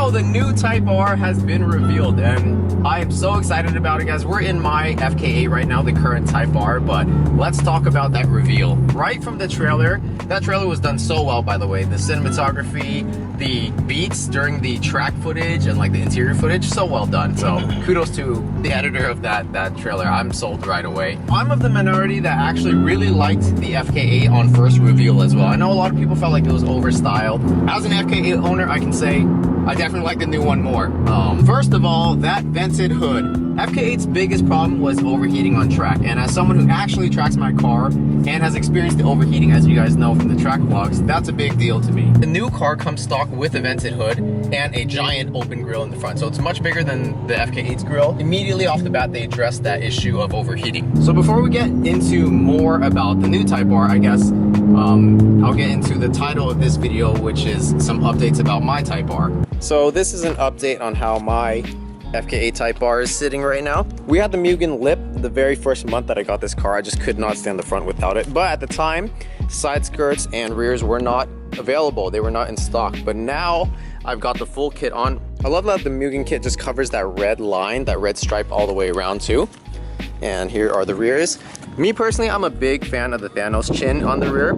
So the new Type R has been revealed and I am so excited about it, guys. We're in my FK8 right now, the current Type R, but let's talk about that reveal. Right from the trailer, that trailer was done so well, by the way. The cinematography, the beats during the track footage and like the interior footage, so well done. So kudos to the editor of that trailer. I'm sold right away. I'm of the minority that actually really liked the FK8 on first reveal as well. I know a lot of people felt like it was overstyled. As an FK8 owner, I can say I definitely like the new one more. First of all, that vented hood. FK8's biggest problem was overheating on track, and as someone who actually tracks my car and has experienced the overheating, as you guys know from the track vlogs, that's a big deal to me. The new car comes stock with a vented hood and a giant open grille in the front, so it's much bigger than the FK8's grille. Immediately off the bat, they addressed that issue of overheating. So before we get into more about the new Type R, I guess I'll get into the title of this video, which is some updates about my Type R. So this is an update on how my FK8 Type R is sitting right now. We had the Mugen lip the very first month that I got this car. I just could not stand the front without it. But at the time, side skirts and rears were not available. They were not in stock. But now I've got the full kit on. I love that the Mugen kit just covers that red line, that red stripe all the way around too. And here are the rears. Me personally, I'm a big fan of the Thanos chin on the rear.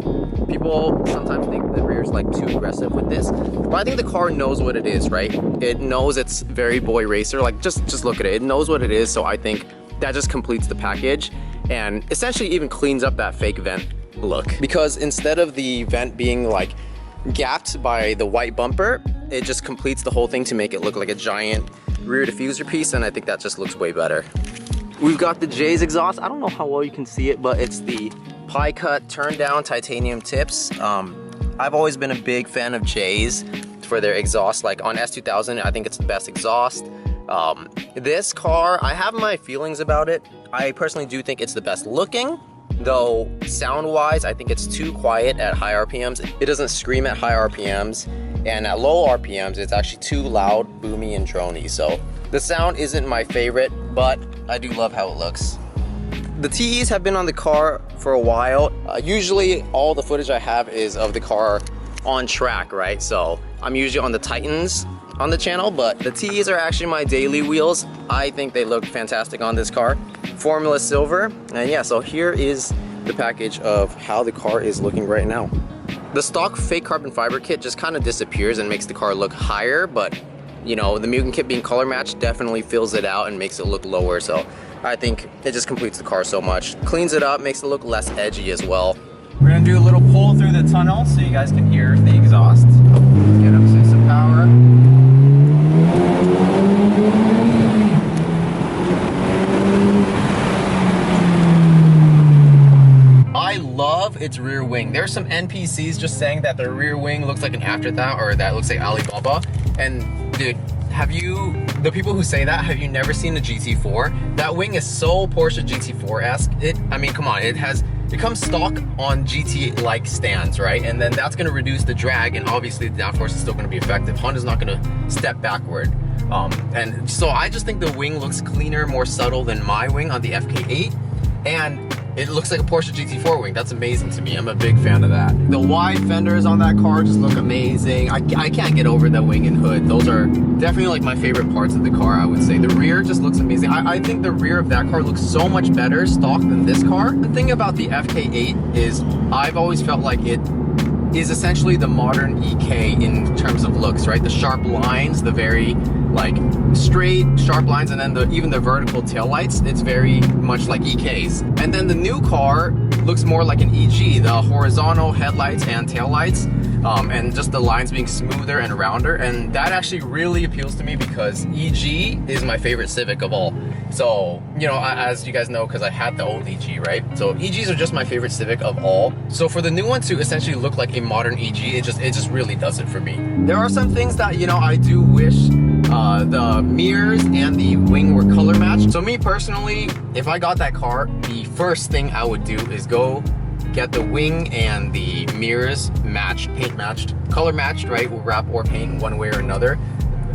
People sometimes think the rear is like too aggressive with this, but I think the car knows what it is, right? It knows it's very boy racer. Like just look at it. It knows what it is, so I think that just completes the package and essentially even cleans up that fake vent look. Because instead of the vent being like gapped by the white bumper, it just completes the whole thing to make it look like a giant rear diffuser piece, and I think that just looks way better. We've got the J's exhaust. I don't know how well you can see it, but it's the pie cut turn down titanium tips. I've always been a big fan of J's for their exhaust. Like on S2000, I think it's the best exhaust. This car, I have my feelings about it. I personally do think it's the best looking, though sound wise, I think it's too quiet at high RPMs. It doesn't scream at high RPMs, and at low RPMs, it's actually too loud, boomy, and drony. So the sound isn't my favorite, but I do love how it looks. The TEs have been on the car for a while. Usually all the footage I have is of the car on track, right? So I'm usually on the Titans on the channel, but the TEs are actually my daily wheels. I think they look fantastic on this car. Formula Silver, and yeah, so here is the package of how the car is looking right now. The stock fake carbon fiber kit just kind of disappears and makes the car look higher, but you know, the Mugen kit being color matched definitely fills it out and makes it look lower. So I think it just completes the car so much. Cleans it up, makes it look less edgy as well. We're gonna do a little pull through the tunnel so you guys can hear the exhaust. Get up to some power. I love its rear wing. There's some NPCs just saying that the rear wing looks like an afterthought, or that looks like Alibaba. And dude, the people who say that, have you never seen a GT4? That wing is so Porsche GT4-esque. I mean, come on, it comes stock on GT-like stands, right? And then that's gonna reduce the drag, and obviously the downforce is still gonna be effective. Honda's not gonna step backward. And so I just think the wing looks cleaner, more subtle than my wing on the FK8. And it looks like a Porsche GT4 wing. That's amazing to me. I'm a big fan of that. The wide fenders on that car just look amazing. I can't get over the wing and hood. Those are definitely like my favorite parts of the car, I would say. The rear just looks amazing. I think the rear of that car looks so much better stock than this car. The thing about the FK8 is I've always felt like it is essentially the modern EK in terms of looks, right? The sharp lines, the very like straight sharp lines, and then even the vertical taillights, it's very much like EKs. And then the new car looks more like an EG, the horizontal headlights and taillights, and just the lines being smoother and rounder. And that actually really appeals to me because EG is my favorite Civic of all. So, you know, as you guys know, because I had the old EG, right? So EGs are just my favorite Civic of all. So for the new one to essentially look like a modern EG, it just really does it for me. There are some things that, you know, I do wish the mirrors and the wing were color matched. So me personally, if I got that car, the first thing I would do is go get the wing and the mirrors matched, paint matched, color matched, right? We'll wrap or paint one way or another.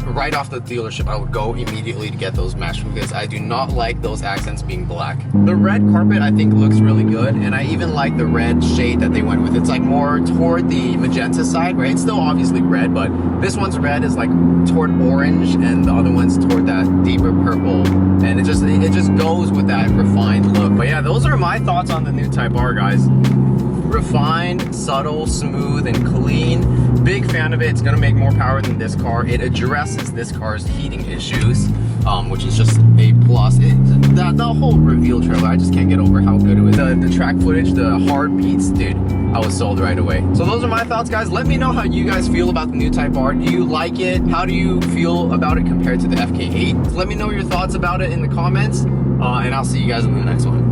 right off the dealership, I would go immediately to get those matched because I do not like those accents being black. The red carpet I think looks really good, and I even like the red shade that they went with. It's like more toward the magenta side, right? It's still obviously red, but this one's red is like toward orange, and the other one's toward that deeper purple, and it just goes with that refined look. But yeah, those are my thoughts on the new Type R, guys. Refined, subtle, smooth, and clean. Big fan of it. It's gonna make more power than this car. It addresses this car's heating issues, which is just a plus. The whole reveal trailer, I just can't get over how good it was. The track footage, the hard beats, dude, I was sold right away. So those are my thoughts, guys. Let me know how you guys feel about the new Type R. Do you like it? How do you feel about it compared to the FK8? Let me know your thoughts about it in the comments, and I'll see you guys in the next one.